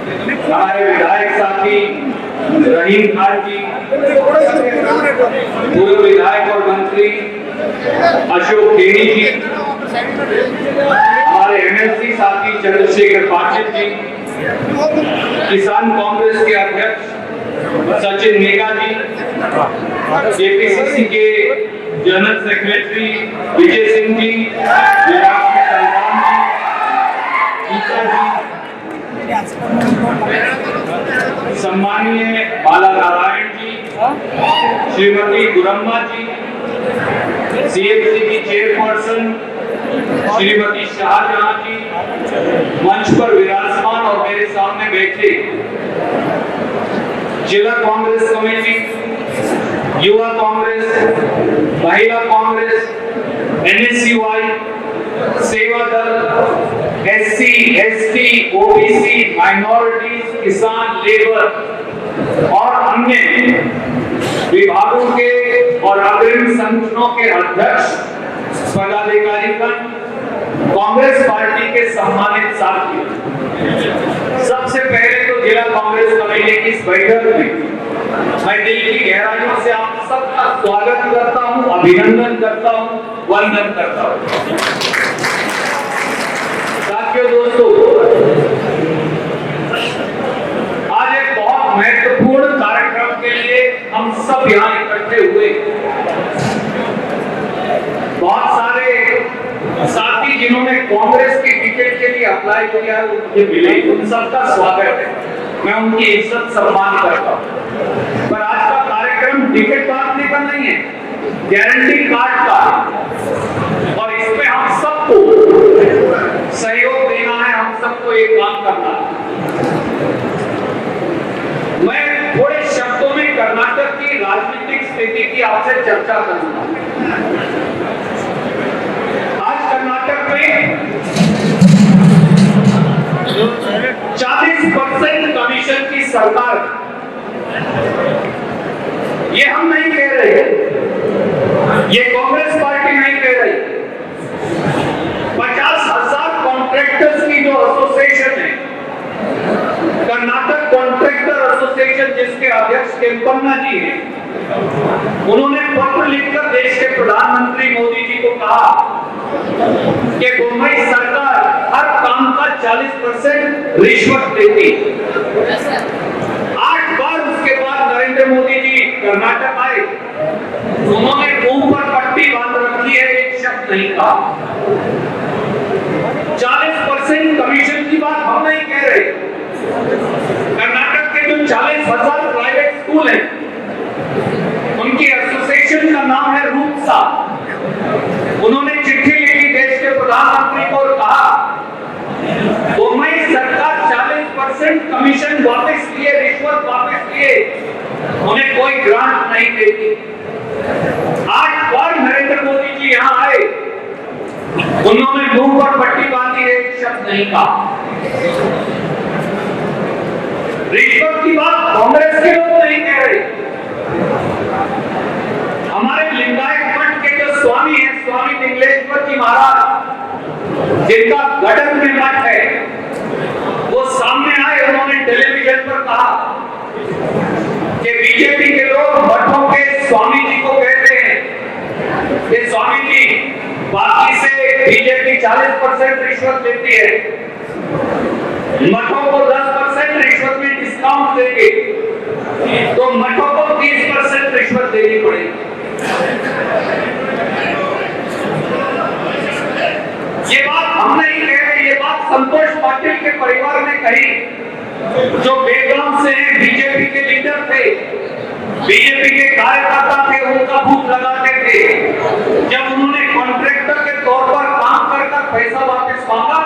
हमारे विधायक साथी रहीम खान जी, पूर्व विधायक और मंत्री अशोक खेड़ी जी, हमारे एमएलसी साथी चंद्रशेखर पाटिल जी, किसान कांग्रेस के अध्यक्ष सचिन नेगा जी, जेपीसीसी के जनरल सेक्रेटरी विजय सिंह जी, सम्मानीय बाला नारायण जी, श्रीमती गुरम्मा जी, सीएमसी की चेयरपर्सन श्रीमती शाहजहां जी, मंच पर विराजमान और मेरे सामने बैठे जिला कांग्रेस कमेटी, युवा कांग्रेस, महिला कांग्रेस, एनएसयूआई, सेवा दल, एससी, एसटी, ओबीसी, माइनॉरिटीज, किसान, लेबर और अन्य विभागों के और अग्रणी संगठनों के अध्यक्ष, पदाधिकारीगण, कांग्रेस पार्टी के सम्मानित साथी, सबसे पहले तो जिला कांग्रेस कमेटी की इस बैठक में मैं दिल की गहराइयों से आप सबका स्वागत करता हूं, अभिनंदन करता हूं, वंदन करता हूं। साथियों, दोस्तों, आज एक बहुत महत्वपूर्ण कार्यक्रम के लिए हम सब यहाँ इकट्ठे हुए। बहुत सारे साथी जिन्होंने कांग्रेस की टिकट के लिए अप्लाई किया है मुझे मिले, उन सबका स्वागत है, मैं उनकी इज्जत सम्मान करता हूँ। पर आज का कार्यक्रम टिकट बांटने का नहीं है, गारंटी कार्ड का, और इसमें हम सबको सहयोग देना है, हम सबको एक काम करना है। मैं थोड़े शब्दों में कर्नाटक की राजनीतिक स्थिति की आपसे चर्चा करूंगा। आज कर्नाटक में 40% कमीशन की सरकार, ये हम नहीं कह रहे, ये कांग्रेस पार्टी नहीं कह रही। 50,000 कॉन्ट्रैक्टर्स की जो एसोसिएशन है, कर्नाटक कॉन्ट्रैक्टर एसोसिएशन, जिसके अध्यक्ष केम्पन्ना जी हैं, उन्होंने पत्र लिखकर देश के प्रधानमंत्री मोदी जी को कहा कि मुंबई सरकार हर काम का 40% रिश्वत देती। 8 बार उसके बाद नरेंद्र मोदी जी कर्नाटक आए, उन्होंने मुंह पर पट्टी बांध रखी है, एक शब्द नहीं कहा। 40% कमीशन की बात हम नहीं कह रहे। कर्नाटक के जो 40,000 प्राइवेट स्कूल हैं, उनकी एसोसिएशन का नाम है रूपसा। उन्होंने चिट्ठी लिखी देश के प्रधानमंत्री को और कहा मुंबई सरकार 40% कमीशन वापस लिए, रिश्वत वापस लिए, उन्हें कोई ग्रांट नहीं देती। 8 बार नरेंद्र मोदी जी यहाँ आए, उन्होंने मुंह पर पट्टी बांधी, एक शब्द नहीं कहा। रिश्वत की बात कांग्रेस के लोग नहीं कह रहे। हमारे लिंगायत मठ के जो स्वामी हैं, स्वामी निगलेश्वर जी महाराज, जिनका गढ़ में मठ है, वो सामने आए, उन्होंने टेलीविजन पर कहा कि बीजेपी के लोग मठों के स्वामी जी को कहते हैं कि स्वामी जी, बाकी से बीजेपी 40% रिश्वत देती है, मठों को 10% रिश्वत में डिस्काउंट देंगे, तो मठों को 30% रिश्वत देनी पड़ेगी। ये बात हम नहीं कह रहे, ये बात संतोष पाटिल के परिवार ने कही, जो बेलगाम से हैं, बीजेपी के लीडर थे, बीजेपी के कार्यकर्ता थे, उनका बूथ लगाते थे। जब उन्होंने कॉन्ट्रैक्टर के तौर पर काम कर पैसा वापस मांगा,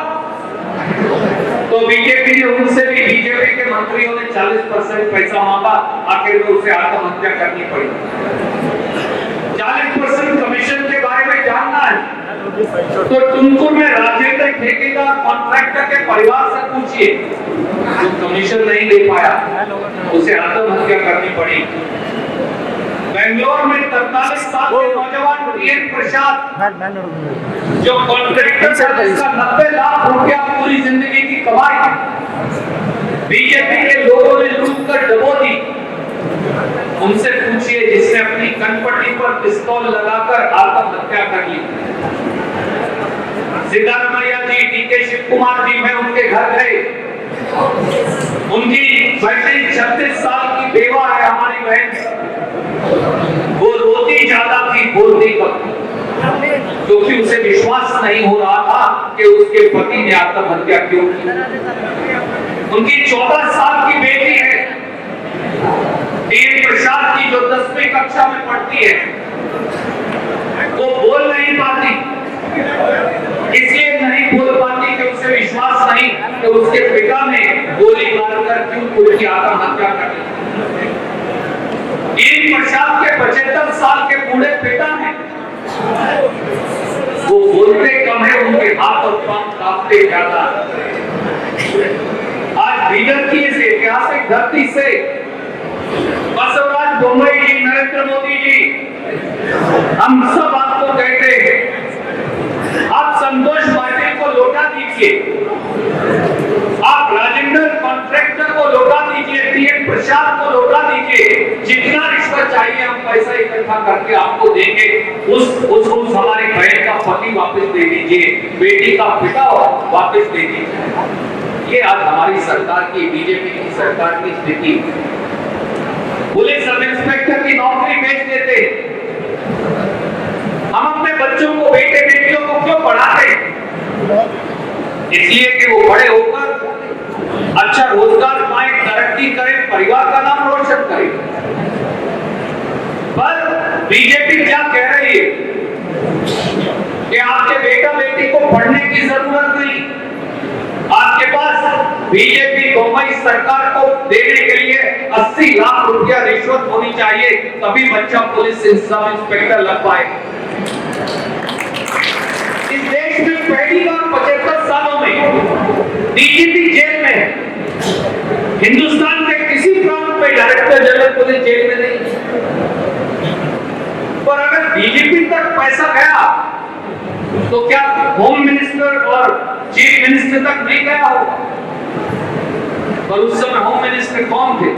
तो बीजेपी ने उनसे भी, बीजेपी के मंत्रियों ने 40% पैसा मांगा, आखिर में उसे आत्महत्या करनी पड़ी। 40% कमीशन के बारे में जानना है तो तुमकुर में राजेंद्र ठेकेदार कॉन्ट्रैक्टर के परिवार से पूछिए, जो कमीशन नहीं दे पाया उसे आत्महत्या करनी पड़ी। बेंगलोर में 43 साल के नौजवान टीएन प्रसाद, जो कॉन्ट्रैक्टर सर्विस का 90 लाख रुपया पूरी जिंदगी की कमाई, बीजेपी के लोगों ने लूट कर डबो दी। उनसे पूछिए जिसने अपनी कनपट्टी पर पिस्तौल लगाकर आत्महत्या कर ली। सिद्धारमैया जी, डीके शिव कुमार जी, मैं उनके घर गए। उनकी बेटी 36 साल की बेवा है, हमारी बहन। वो रोती ज्यादा थी, बोलती कम, क्योंकि उसे विश्वास नहीं हो रहा था कि उसके पति ने आत्महत्या क्यों की। उनकी 14 साल की बेटी है, टीएन प्रसाद की, जो 10वीं कक्षा में पढ़ती है। वो बोल नहीं पाती, इसलिए नहीं बोल पाती कि उसे विश्वास नहीं कि उसके पिता ने गोली मारकर क्यों उसकी आत्महत्या कर ली। टीएन प्रसाद के 75 साल के बूढ़े पिता ने, वो बोलते कम है, उनके हाथ और पांव कांपते ज्यादा। आज बीदर की इस ऐतिहासिक धरती से बसवराज बोम्मई जी, नरेंद्र मोदी जी, हम सब आपको कहते हैं, आप संतोष पाटिल को लौटा दीजिए, आप राजेंद्र कॉन्ट्रैक्टर को लौटा दीजिए, टीएन प्रसाद को लौटा दीजिए। जितना रिश्वत चाहिए हम पैसा इकट्ठा करके आपको देंगे। उस हमारी बहन का पति वापस दे दीजिए, बेटी का पिता वापस दे दीजिए। ये आज हमारी सरकार की, बीजेपी की सरकार की स्थिति। पुलिस सब इंस्पेक्टर की नौकरी बेच देते। हम अपने बच्चों को, बेटे बेटियों को क्यों पढ़ाते? इसलिए कि वो बड़े होकर अच्छा रोजगार पाए, तरक्की करें, परिवार का नाम रोशन करें। पर बीजेपी क्या कह रही है कि आपके बेटा बेटी को पढ़ने की जरूरत नहीं। आपके पास बीजेपी बोम्मई सरकार को देने के लिए 80 लाख रुपया रिश्वत होनी चाहिए, तभी बच्चा पुलिस सब इंस्पेक्टर लग पाए। इस देश में पहली बार 75 सालों में डीजीपी जेल में है। हिंदुस्तान के किसी प्रांत में डायरेक्टर जनरल पुलिस जेल में नहीं। पर अगर डीजीपी तक पैसा गया तो क्या होम मिनिस्टर और चीफ मिनिस्टर तक नहीं गया होगा? पर उस समय होम मिनिस्टर कौन थे?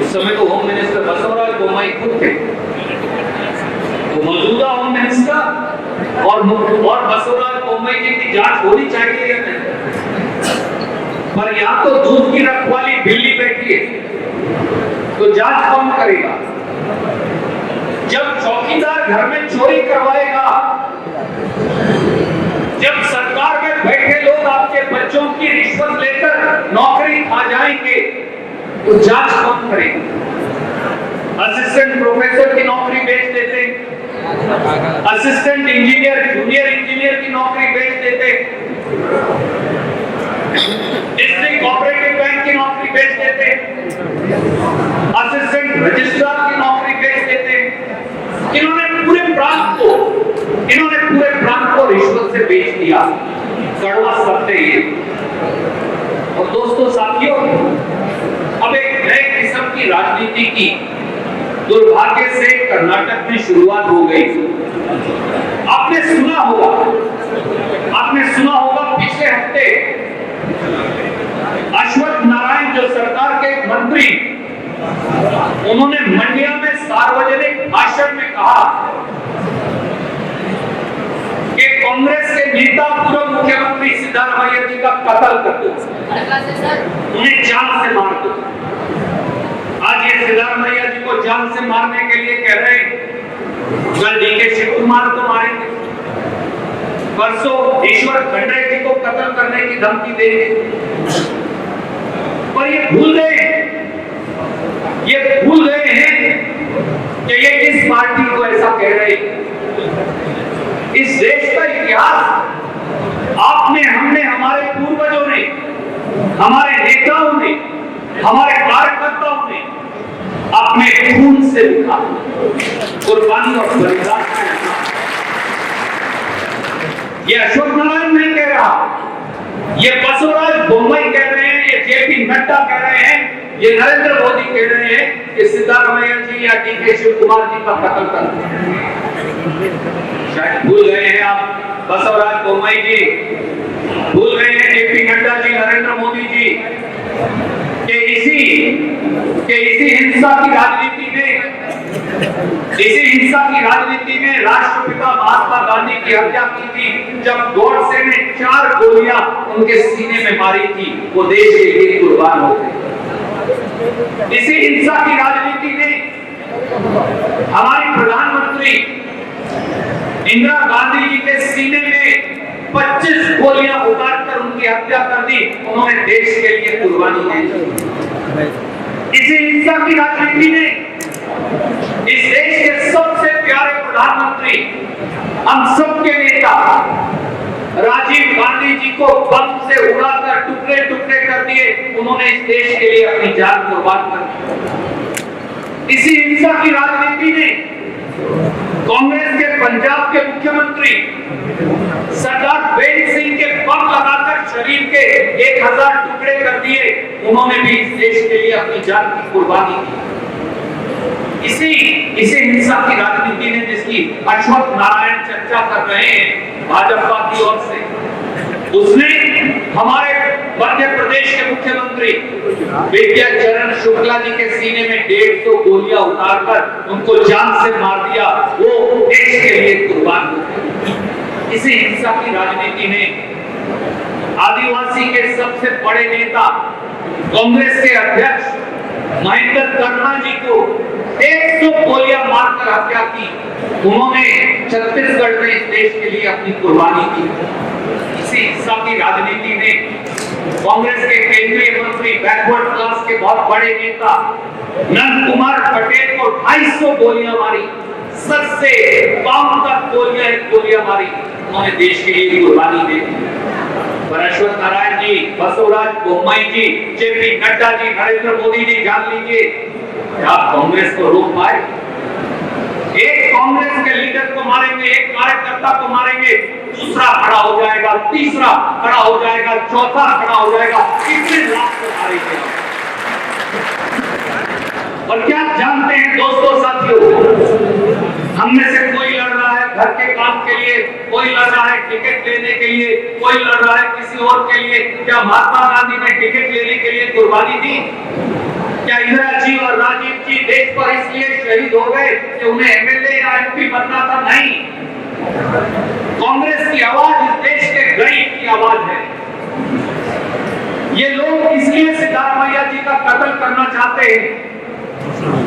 उस समय तो होम मिनिस्टर बसवराज बोम्मई खुद थे। तो मौजूदा होम मिनिस्टर और बसवराज बोम्मई जी की जांच होनी चाहिए या नहीं? पर यहाँ तो दूध की रखवाली बिल्ली बैठी है, तो जांच कौन करेगा? जब चौकीदार घर में चोरी करवाएगा, जब सरकार में बैठे लोग आपके बच्चों की रिश्वत लेकर नौकरी खा जाएंगे, तो जांच कौन करेगा? असिस्टेंट प्रोफेसर की नौकरी बेच देते, असिस्टेंट इंजीनियर, जूनियर इंजीनियर की नौकरी बेच देते, डिस्ट्रिक्ट कोऑपरेटिव बैंक की नौकरी बेच देते, असिस्टेंट रजिस्ट्रार की नौकरी बेच देते। इन्होंने पूरे प्रांत को रिश्वत से बेच दिया। कड़वा सत्य ये। और दोस्तों साथियों, अब एक नए किस्म की राजनीति की दुर्भाग्य से कर्नाटक में शुरुआत हो गई। आपने सुना होगा पिछले हफ्ते अश्वत्थ नारायण, जो सरकार के मंत्री, उन्होंने मंडिया में सार्वजनिक भाषण में कहा कि कांग्रेस के नेता पूर्व मुख्यमंत्री सिद्धारमैया जी का कत्ल कर दो, उन्हें जान से मार दो। आज ये सिद्धारमैया जी को जान से मारने के लिए कह रहे हैं, कल डीके शिव कुमार को मारेंगे, परसों ईश्वर खंडरे जी को कत्ल करने की धमकी देंगे। पर ये भूल गए हैं कि ये किस पार्टी को ऐसा कह रहे हैं। इस देश का इतिहास आपने, हमने, हमारे पूर्वजों ने, हमारे नेताओं ने, हमारे कार्यकर्ताओं ने अपने खून से लिखा, कुर्बानी और बलिदान। ये अशोक नारायण नहीं कह रहा, ये बसवराज बोम्मई कह रहे हैं, ये जेपी नड्डा कह रहे हैं, ये नरेंद्र मोदी कह रहे हैं कि सिद्धारमैया जी या डीके शिव कुमार जी का कत्ल कर। शायद भूल गए हैं आप बसवराज बोम्मई जी, भूल गए हैं जेपी नड्डा जी, नरेंद्र मोदी जी, कि इसी हिंसा की राजनीति में राष्ट्रपिता महात्मा गांधी की हत्या की थी, जब गॉडसे ने 4 गोलियां उनके सीने में मारी थी, वो देश के लिए कुर्बान हो गए। इसी हिंसा की राजनीति ने हमारी प्रधानमंत्री इंदिरा गांधी जी के सीने में 25 गोलियां उतारकर उनकी हत्या कर दी। उन्होंने देश के लिए कुर्बानी दी। इसी हिंसा की राजनीति ने इस देश के सबसे प्यारे प्रधानमंत्री, हम सबके नेता राजीव गांधी जी को बम से उड़ाकर टुकड़े टुकड़े कर दिए। उन्होंने इस देश के लिए अपनी जान कुर्बान कर दी। इसी हिंसा की राजनीति ने कांग्रेस के पंजाब के मुख्यमंत्री सरदार बेन सिंह के बम लगाकर शरीर के 1000 टुकड़े कर दिए। उन्होंने भी इस देश के लिए अपनी जान की कुर्बानी की। इसी हिंसा की राजनीति ने, जिसकी अश्वत्थ नारायण चर्चा कर रहे हैं भाजपा की ओर से, उसने हमारे मध्य प्रदेश के मुख्यमंत्री विद्याचरण शुक्ला जी के सीने में 150 गोलियां उतारकर उनको जान से मार दिया। वो देश के लिए कुर्बान हो गए। इसी हिंसा की राजनीति ने आदिवासी के सबसे बड़े नेता कांग्रेस के अध्यक्ष महेंद्र कर्मा जी को 100 गोलियां मारकर हत्या की। उन्होंने छत्तीसगढ़ में इस देश के लिए अपनी कुर्बानी की। इसी हिंसा की राजनीति ने कांग्रेस के केंद्रीय मंत्री, बैकवर्ड क्लास के बहुत बड़े नेता नंद कुमार पटेल को 250 गोलियां मारी। सर से पांव तक गोलियां मारी। उन्होंने देश के लिए कुर्बानी दी। अश्वत्थ नारायण जी, बसवराज बोम्मई जी, जेपी नड्डा जी, नरेंद्र मोदी जी, जान लीजिए, क्या कांग्रेस को रोक पाए? एक कांग्रेस के लीडर को मारेंगे, एक कार्यकर्ता को मारेंगे, दूसरा खड़ा हो जाएगा, तीसरा खड़ा हो जाएगा, चौथा खड़ा हो जाएगा। कितने लाख को मारेंगे? और क्या जानते हैं दोस्तों, साथियों, हम में से कोई लड़ रहा है घर के काम के लिए, कोई लड़ रहा है टिकट लेने के लिए, कोई लड़ रहा है किसी और के लिए। क्या महात्मा गांधी ने टिकट लेने के लिए कुर्बानी दी? क्या इंदिरा जी और राजीव जी देश पर इसलिए शहीद हो गए कि उन्हें एमएलए या एमपी बनना था? नहीं। कांग्रेस की आवाज इस देश के गरीब की आवाज है। ये लोग इसलिए सिद्धारमैया जी का कत्ल करना चाहते हैं,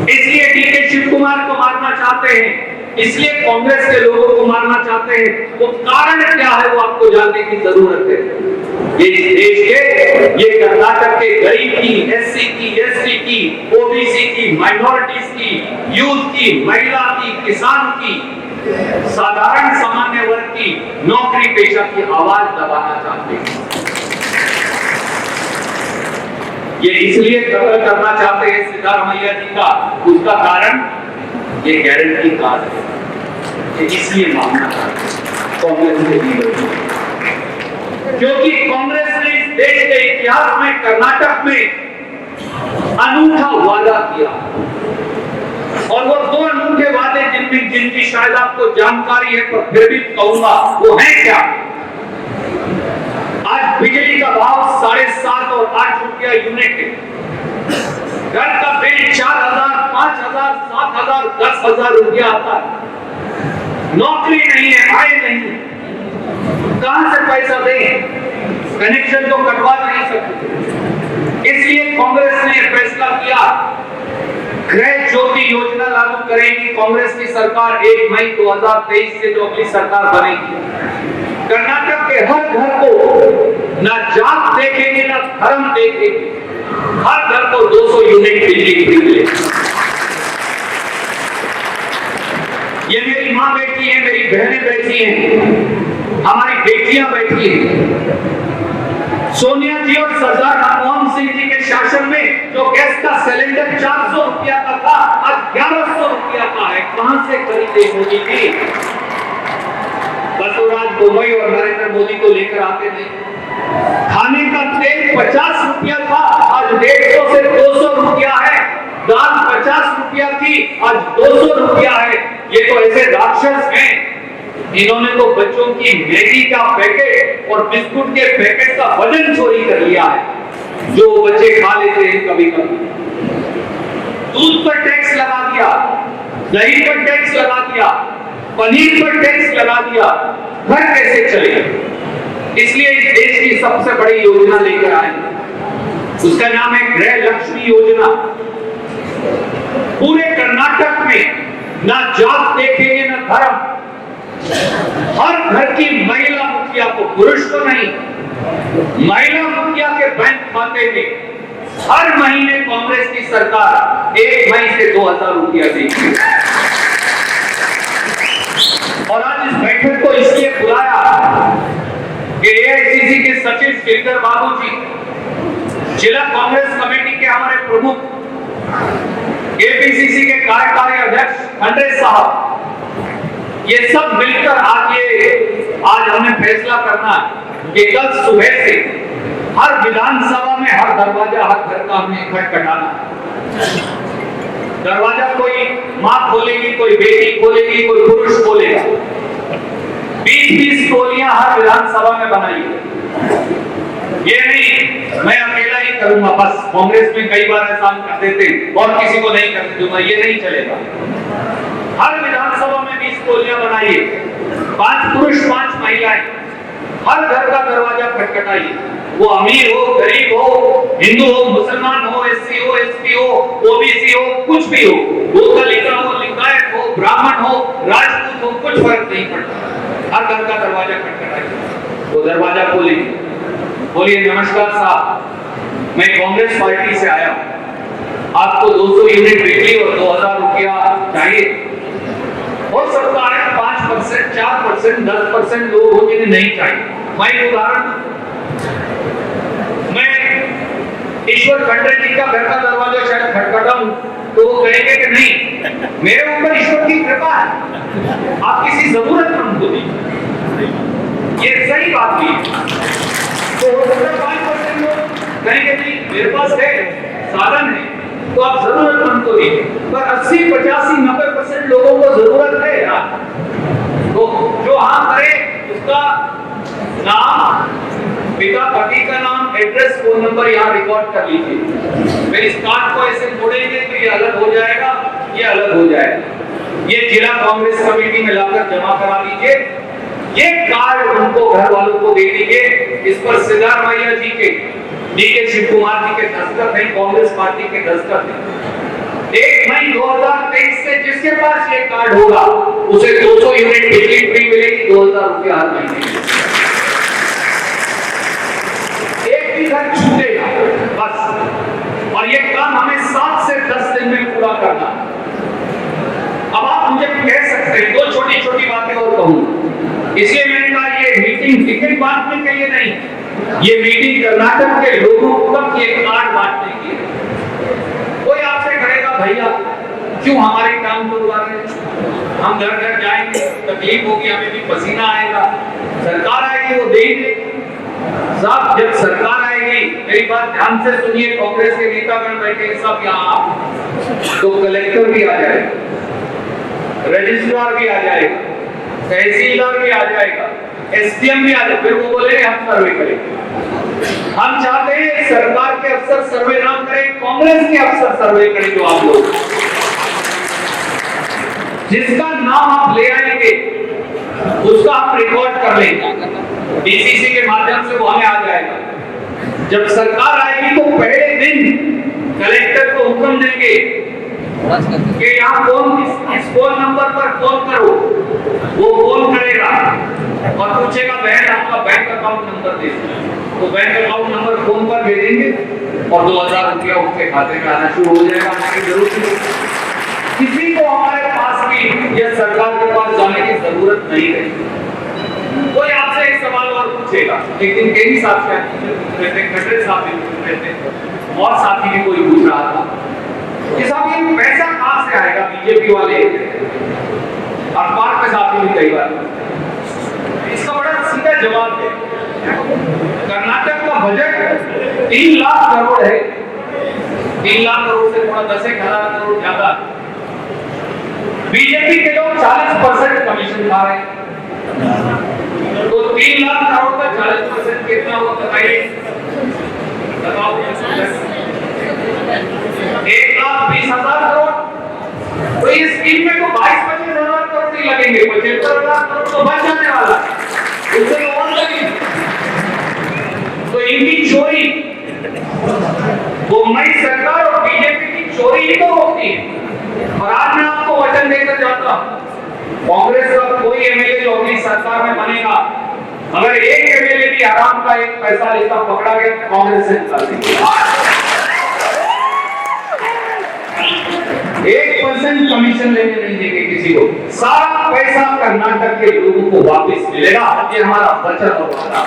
इसलिए डीके शिव कुमार को मारना चाहते हैं, इसलिए कांग्रेस के लोगों को मारना चाहते हैं। वो कारण क्या है, वो आपको जानने की जरूरत है। ये देश के, ये कर्नाटक के गरीब की, एससी की, एसटी की, ओबीसी की, माइनॉरिटीज की, यूथ की, महिला की, किसान की, साधारण सामान्य वर्ग की नौकरी पेशा की आवाज दबाना चाहते हैं। ये इसलिए कत्ल करना चाहते हैं सिद्धारमैया जी का, उसका कारण ये गारंटी कार्ड है, इसलिए मांगना चाहते हैं कांग्रेस के लीडर, क्योंकि कांग्रेस ने इस देश के इतिहास में कर्नाटक में अनूठा वादा किया। और वो 2 अनूठे वादे जिनकी शायद आपको जानकारी है, पर फिर भी कहूंगा, वो है क्या? आज बिजली का भाव 7.5 और 8 रुपया यूनिट है। घर का बिल 4000, 5000, 7000, 10,000 रुपया आता है। नौकरी नहीं है, आय नहीं है, कहां से पैसा दें? कनेक्शन तो कटवा नहीं सकते। इसलिए कांग्रेस ने फैसला किया, गृह ज्योति योजना लागू करेगी कांग्रेस की सरकार 1 मई 2023 से, जो अगली सरकार बनेगी। कर्नाटक के हर घर को ना जात देखेंगे ना धर्म देखेंगे, हर घर को 200 यूनिट बिजली फ्री मिलेगी। ये मेरी माँ बैठी है, मेरी बहनें बैठी हैं, हमारी बेटियां बैठी हैं। सोनिया जी और सरदार मनमोहन सिंह जी के शासन में जो गैस का सिलेंडर 400 रुपया का था, आज 1100 रुपया का है। कहां से खरीदे मोदी जी? बसवराज बोम्मई और नरेंद्र मोदी को लेकर आते थे। खाने का तेल 50 रुपया था, आज 150 से 200 रुपया है। दाल 50 रुपया थी, आज 200 रुपया है। ये तो ऐसे राक्षस हैं, इन्होंने तो बच्चों की मैगी का पैकेट और बिस्कुट के पैकेट का वजन चोरी कर लिया है। जो बच्चे खा लेते हैं कभी कभी। दूध पर टैक्स लगा दिया, दही पर टैक्स लगा दिया, पनीर पर टैक्स लगा दिया, घर कैसे चलेगा? इसलिए इस देश की सबसे बड़ी योजना लेकर आए, उसका नाम है गृह लक्ष्मी योजना। पूरे कर्नाटक में ना जात देखेंगे ना धर्म, हर घर की महिला मुखिया को, पुरुष को नहीं, महिला मुखिया के बैंक खाते में हर महीने कांग्रेस की सरकार 1 मई से 2000 रुपया देगी। और आज इस बैठक को इसलिए बुलाया कि एआईसीसी के सचिव श्रीधर बाबू जी, जिला कांग्रेस कमेटी के हमारे प्रमुख, केपीसीसी के कार्यकारी अध्यक्ष खंडे साहब, ये सब मिलकर आज हमें फैसला करना है कि कल सुबह से हर विधानसभा में हर दरवाजा, हर घर का हमें खटखटाना। दरवाजा कोई मां खोलेगी, कोई बेटी खोलेगी, कोई पुरुष खोलेगा। 20-20 टोलियां हर विधानसभा में बनाई। ये नहीं मैं अकेला ही करूंगा बस, कांग्रेस में कई बार ऐसा कर देते और किसी को नहीं करने दूंगा, ये नहीं चलेगा। हर विधानसभा में 20 टोलियां बनाइए, 5 पुरुष 5 महिलाएं, हर घर का दरवाजा खटखटाइए। वो अमीर हो, गरीब हो, हिंदू हो, मुसलमान हो, एससी हो, एसटी हो, ओबीसी हो, कुछ भी हो, गोदलिका हो, लिंगायत हो, ब्राह्मण हो, राजपूत हो, कुछ फर्क नहीं पड़ता। हर घर का दरवाजा खटखटाइए। वो दरवाजा खोलिए, बोलिए नमस्कार साहब, मैं कांग्रेस पार्टी से आया हूं, आपको 200 यूनिट बिजली और 2000 रुपया चाहिए। हो सकता है 5%, 4%, 10% लोग हो जिन्हें नहीं चाहिए। मैं उदाहरण, मैं ईश्वर खंडे जी का घर का दरवाजा शायद खटखटाऊं तो वो कहेंगे कि नहीं, मेरे ऊपर ईश्वर की कृपा है, आप किसी जरूरतमंद को दीजिए। ये सही बात भी है। तो 5% लोग कहेंगे नहीं, मेरे पास है, साधन है, तो आप जरूरतमंद को दीजिए। पर 80, 85, 90% लोगों को जरूरत है यार। तो जो हाँ करे उसका नाम, पिता पति का नाम, एड्रेस, फोन नंबर यहाँ रिकॉर्ड कर लीजिए। फिर इस कार्ड को ऐसे जोड़ेंगे तो ये अलग हो जाएगा, ये अलग हो जाएगा। ये जिला कांग्रेस कमेटी में लाकर जमा करा दीजिए। ये कार्ड उनको, घर वालों को दे दीजिए। इस पर सिद्धारमैया जी के, डीके शिव कुमार जी के दस्तखत है, कांग्रेस पार्टी के दस्तखत है। 1 मई 2023 से जिसके पास ये कार्ड होगा उसे 200 यूनिट बिजली फ्री मिलेगी, 2000 रुपया हर महीने। एक भी घर छूटेगा बस। और ये काम हमें 7 से 10 दिन में पूरा करना। अब आप मुझे कह सकते हैं, 2 छोटी-छोटी बातें और कहूँ, इसलिए मैंने कहा ये मीटिंग टिकट बांटने के लिए नहीं, ये मीटिंग कर्नाटक के लोगों तक ये कार्ड बांटने की है। कोई आपसे कहेगा भैया क्यों हमारे काम को रुका रहे हैं, हम घर घर जाएंगे, तकलीफ होगी, हमें भी पसीना आएगा, सरकार आएगी वो देंगे। साहब जब सरकार आएगी, मेरी बात ध्यान से सुनिए, कांग्रेस के नेतागण बैठे सब यहाँ, तो कलेक्टर भी आ जाएगा, रजिस्ट्रार भी आ जाएगा, तहसीलदार भी आ जाएगा, एसडीएम भी आ जाएगा। फिर वो बोलेंगे हम सर्वे करेंगे। हम चाहते हैं सरकार के अफसर सर्वे ना करें, कांग्रेस के अफसर सर्वे करें। जो आप लोग जिसका नाम आप ले आएंगे उसका हम रिकॉर्ड कर लेंगे, डीसीसी के माध्यम से वो हमें आ जाएगा। जब सरकार आएगी तो पहले दिन कलेक्टर को हुक्म देंगे कि यहाँ इस फोन नंबर पर फोन करो, वो फोन करेगा और पूछेगा बहन आपका बैंक अकाउंट नंबर दे, तो बैंक अकाउंट नंबर फोन पर भेजेंगे और 2000 रुपया उसके खाते में आना शुरू हो जाएगा। हमारी जरूरत नहीं, किसी को हमारे पास भी या सरकार के पास जाने की जरूरत नहीं रहेगी। कोई आपसे एक सवाल और पूछेगा, एक दिन केनी साहब से पूछ रहे थे, खटरे साहब भी पूछ रहे थे, और साथी भी कोई पूछ रहा था कि साहब ये पैसा कहां से आएगा, बीजेपी वाले अखबार पे साथी भी कई बार। इसका बड़ा सीधा जवाब है, कर्नाटक का बजट 3 लाख करोड़ है, 3 लाख करोड़ से थोड़ा 10,000 करोड़ ज्यादा। बीजेपी के लोग 40% कमीशन खा रहे हैं, तो 3 लाख करोड़ का 40% कितना हुआ बताइए, बताओ। लगेंगे, 75,000 करोड़ तो बच जाने वाला है, उससे तो और लगेंगे। तो इनकी चोरी, वो मई सरकार और बीजेपी की चोरी ही तो होती है। और आज मैं आपको वचन देकर जाता हूं, कांग्रेस का कोई एमएलए जो अपनी सरकार में बनेगा, अगर एक एमएलए भी आराम का एक पैसा लेता पकड़ा गया तो कांग्रेस से निकाल देंगे। 1% कमीशन लेने नहीं देंगे किसी को, सारा पैसा कर्नाटक के लोगों को वापस मिलेगा। ये हमारा वचन और वादा।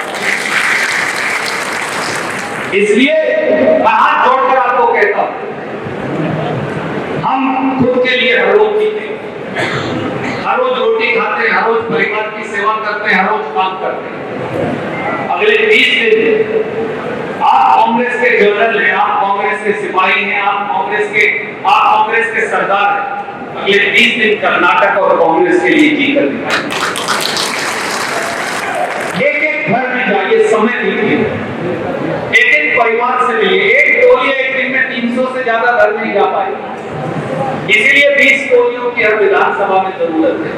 इसलिए मैं हाथ जोड़कर आपको कहता हूं, हम खुद के लिए हर रोज जीते, हर रोज रोटी खाते हैं, हर रोज परिवार की सेवा करते हैं, हर रोज काम करते हैं। अगले 20 दिन आप कांग्रेस के जनरल हैं, आप कांग्रेस के सिपाही हैं, आप कांग्रेस के सरदार हैं। अगले 20 दिन कर्नाटक और कांग्रेस के लिए जीकर दिखाएंगे। एक घर में जाइए, समय दीजिए, एक परिवार से मिलिए। एक टोली एक दिन में 300 से ज्यादा घर नहीं जा पाए, इसीलिए 20 टोलियों की हर विधानसभा में जरूरत है।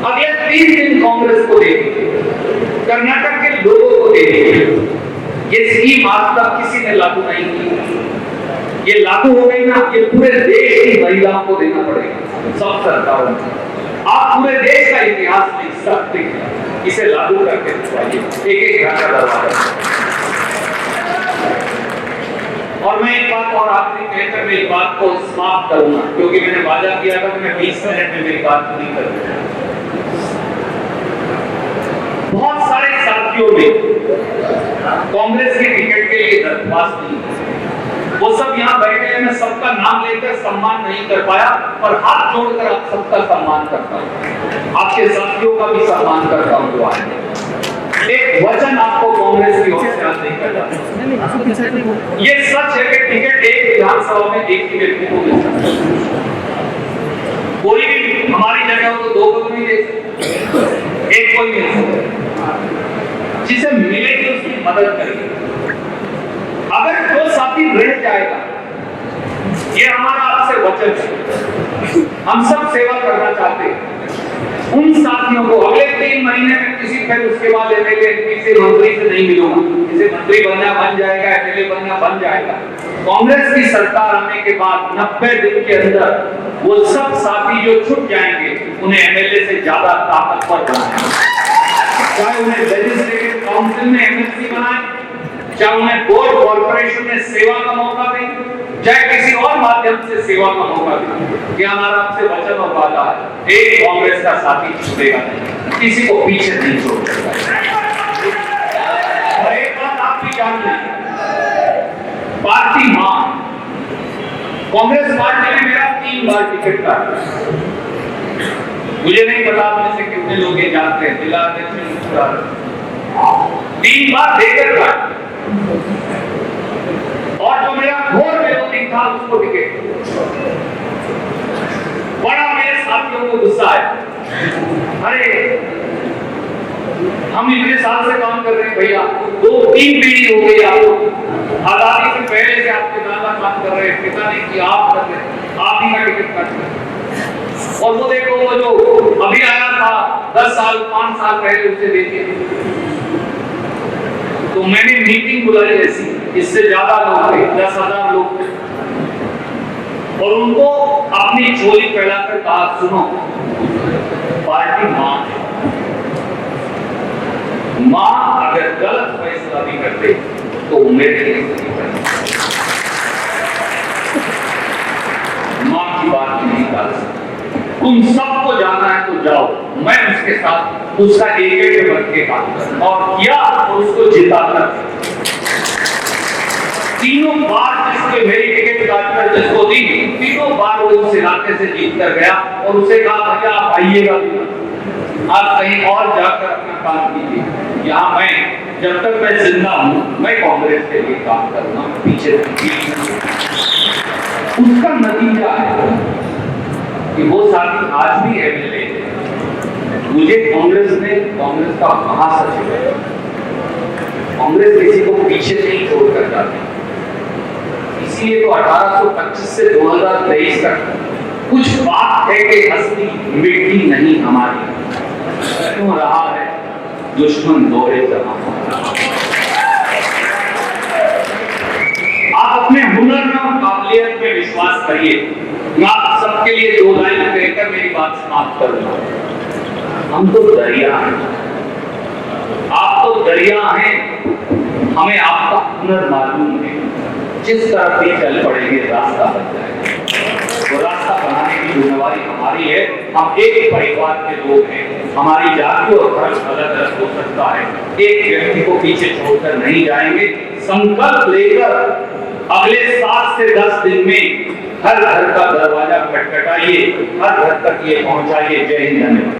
अगले 30 दिन कांग्रेस को देखिए, कर्नाटक के लोगों को देखिए। ये स्कीम आज तक किसी ने लागू नहीं की, ये लागू हो गई ना, ये पूरे देश की महिलाओं को देना पड़ेगा, सब सरकारों को। आप पूरे देश का इतिहास लिख सकते हैं, इसे लागू करके दिखाइए, एक घर का दरवाजा। और मैं एक बात और आखिरी कहकर मैं इस बात को समाप्त करूंगा, क्योंकि मैंने वादा किया था कि मैं 20 मिनट में मेरी बात पूरी करूंगा। बहुत सारे साथियों ने कांग्रेस की टिकट के लिए दरख्वास्त दी, वो सब यहाँ बैठे हैं, मैं सबका नाम लेकर सम्मान नहीं कर पाया, पर हाथ जोड़कर आप सबका सम्मान करता हूँ, आपके साथियों का भी सम्मान करता हूँ। जो आए एक वचन आपको कांग्रेस की ओर से आज देकर जाता हूं। ये सच है कि टिकट एक विधानसभा में एक ही व्यक्ति को मिल सकता है। कोई भी हमारी जगह हो तो 2 को नहीं दे सकते, एक कोई मिल सकता है। जिसे मिलेगी उसकी मदद करेगी। अगर जो साथी रह जाएगा, ये हमारा आपसे वचन है, हम सब सेवा करना चाहते हैं। उन साथियों को अगले 3 महीने में किसी फिर उसके बाद एमएलए किसी मंत्री से नहीं मिलूंगा, किसी मंत्री बनना बन जाएगा, एमएलए बनना बन जाएगा। कांग्रेस की सरकार आने के बाद 90 दिन के अंदर वो सब साथी जो छूट जाएंगे, उन्हें एमएलए से ज्यादा ताकतवर बनाएंगे। चाहे उन्हें लेजिस्लेटिव काउंसिल में एमएलसी बनाए, चाहे उन्हें बोर्ड कॉर्पोरेशन में सेवा का मौका दें, चाहे किसी और माध्यम से सेवा का मौका दें। ये हमारा आपसे वचन और वादा है। एक कांग्रेस का साथी छूटेगा नहीं, किसी को पीछे नहीं छोड़ेगा। और एक बात आप भी जान लें, पार्टी मां कांग्रेस पार्टी ने मेरा 3 बार टिकट काटा। मुझे नहीं पता आप में से कितने लोग ये जानते हैं, जिला अध्यक्ष 3 बार देकर काटा। और जो मेरा घोर विरोधी था उसको टिकट, बड़ा मेरे साथियों को गुस्सा आया। अरे हम इतने साल से काम कर रहे हैं भैया, 2-3 पीढ़ी हो गई आपको, आजादी से पहले से आपके दादा काम कर रहे हैं, पिता ने किया, आप कर रहे हैं, आप ही का टिकट काट रहे। और वो देखो, वो जो अभी आया था 10 साल 5 साल पहले, उसे देखिए। तो मैंने मीटिंग बुलाई ऐसी, इससे ज्यादा लोग थे, 10,000 लोग थे, और उनको अपनी झोली फैलाकर कहा, सुनो, पार्टी मां है, मां अगर गलत फैसला भी करते तो मेरे लिए मां की बात नहीं टाल सकती। तुम सबको जाना है तो जाओ, मैं उसके साथ उसका एजेंट बन के काम कर और किया, और उसको जिताकर 3 बार जिसके मेरी टिकट काटकर जिसको दी, 3 बार वो उस इलाके से जीत कर गया और उसे कहा, भैया आप आइएगा, आप कहीं और जाकर अपना काम कीजिए, यहाँ मैं जब तक मैं जिंदा हूँ मैं कांग्रेस के लिए काम करूंगा, पीछे। उसका नतीजा है कि वो साथी आज भी एमएलए है। मुझे कांग्रेस का महासचिव है। कांग्रेस किसी को पीछे नहीं छोड़ कर जाती, इसीलिए तो 1825 से 2023 तक कुछ बात है कि हस्ती मिटती नहीं हमारी, क्यों रहा है दुश्मन दौरे जमाना। आप अपने हुनर में और काबिलियत में विश्वास करिए। मैं आप सबके लिए 2 लाइन कहकर मेरी बात समाप्त करूंगा। हम तो दरिया हैं, आप तो दरिया हैं, हमें आपका हुनर मालूम है। जिस तरफ भी चल पड़ेंगे रास्ता बन जाएगा। वो रास्ता बनाने की जिम्मेवारी हमारी है। हम एक परिवार के लोग हैं, हमारी जाति और धर्म अलग अलग हो सकता है, एक व्यक्ति को पीछे छोड़कर नहीं जाएंगे। संकल्प लेकर अगले 7 से 10 दिन में हर घर का दरवाजा खटखटाइए, हर घर तक ये पहुंचाइए। जय हिंद।